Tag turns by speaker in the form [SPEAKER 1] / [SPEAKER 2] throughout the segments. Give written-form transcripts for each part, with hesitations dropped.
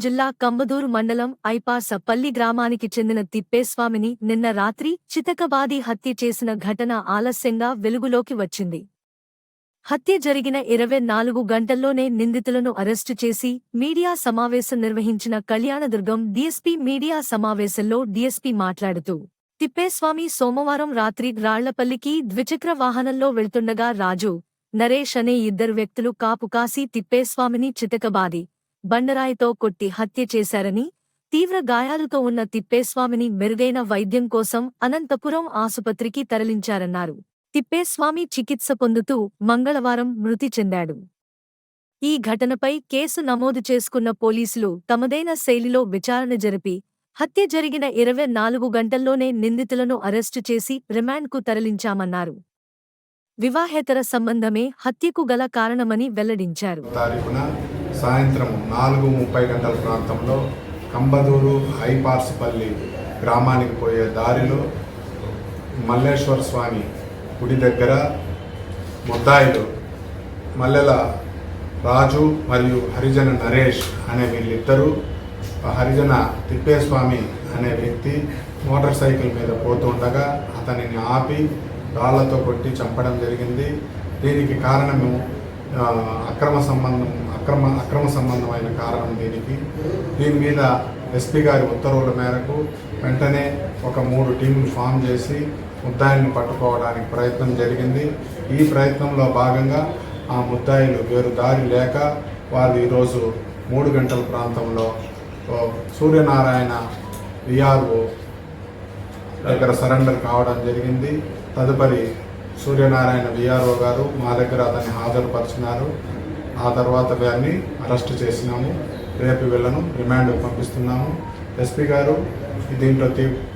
[SPEAKER 1] జిల్లా కంబదూరు మండలం ఐపాసపల్లి గ్రామానికి చెందిన తిప్పేస్వామిని నిన్న రాత్రి చితకబాది హత్య చేసిన ఘటన ఆలస్యంగా వెలుగులోకి వచ్చింది. హత్య జరిగిన 24 గంటల్లోనే నిందితులను అరెస్టు చేసి మీడియా సమావేశం నిర్వహించిన కళ్యాణదుర్గం డీఎస్పీ. మీడియా సమావేశంలో డీఎస్పీ మాట్లాడుతూ, తిప్పేస్వామి సోమవారం రాత్రి రాళ్లపల్లికి ద్విచక్ర వాహనంలో వెళ్తుండగా రాజు, నరేష్ అనే ఇద్దరు వ్యక్తులు కాపు కాసి తిప్పేస్వామిని చితకబాది బండరాయితో కొట్టి హత్య చేశారని, తీవ్ర గాయాలతో ఉన్న తిప్పేస్వామిని మెరుగైన వైద్యం కోసం అనంతపురం ఆసుపత్రికి తరలించారన్నారు. తిప్పేస్వామి చికిత్స పొందుతూ మంగళవారం మృతి చెందాడు. ఈ ఘటనపై కేసు నమోదు చేసుకున్న పోలీసులు తమదైన శైలిలో విచారణ జరిపి హత్య జరిగిన 24 గంటల్లోనే నిందితులను అరెస్టు చేసి రిమాండ్కు తరలించామన్నారు. వివాహేతర సంబంధమే హత్యకు గల కారణమని వెల్లడించారు.
[SPEAKER 2] సాయంత్రం 4:30 గంటల ప్రాంతంలో కంబదూరు ఐపాసపల్లి గ్రామానికి పోయే దారిలో మల్లేశ్వర స్వామి గుడి దగ్గర ముద్దాయిలు మల్లెల రాజు మరియు హరిజన నరేష్ అనే వీళ్ళిద్దరూ, హరిజన తిప్పేస్వామి అనే వ్యక్తి మోటార్ సైకిల్ మీద పోతుండగా అతనిని ఆపి రాళ్లతో కొట్టి చంపడం జరిగింది. దీనికి కారణము అక్రమ సంబంధమైన కారణం. దీని మీద ఎస్పీ గారి ఉత్తర్వుల మేరకు వెంటనే ఒక 3 టీములు ఫామ్ చేసి ముద్దాయిల్ని పట్టుకోవడానికి ప్రయత్నం జరిగింది. ఈ ప్రయత్నంలో భాగంగా ఆ ముద్దాయిలు వేరు దారి లేక వారు ఈరోజు 3 గంటల ప్రాంతంలో సూర్యనారాయణ విఆర్ఓ దగ్గర సరెండర్ కావడం జరిగింది. తదుపరి సూర్యనారాయణ విఆర్ఓ గారు మా దగ్గర అతన్ని హాజరుపరిచినారు. ఆ తర్వాత వారిని అరెస్టు చేసినాము. రేపు వీళ్ళను రిమాండ్కు పంపిస్తున్నాము. ఎస్పీ గారు దీంట్లో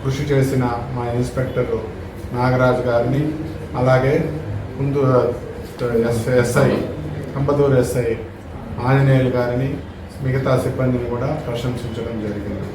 [SPEAKER 2] కృషి చేసిన మా ఇన్స్పెక్టర్ నాగరాజు గారిని, అలాగే ముందు ఎస్ఐ కంబదూరు ఎస్ఐ ఆంజనేయులు గారిని, మిగతా సిబ్బందిని కూడా ప్రశంసించడం జరిగింది.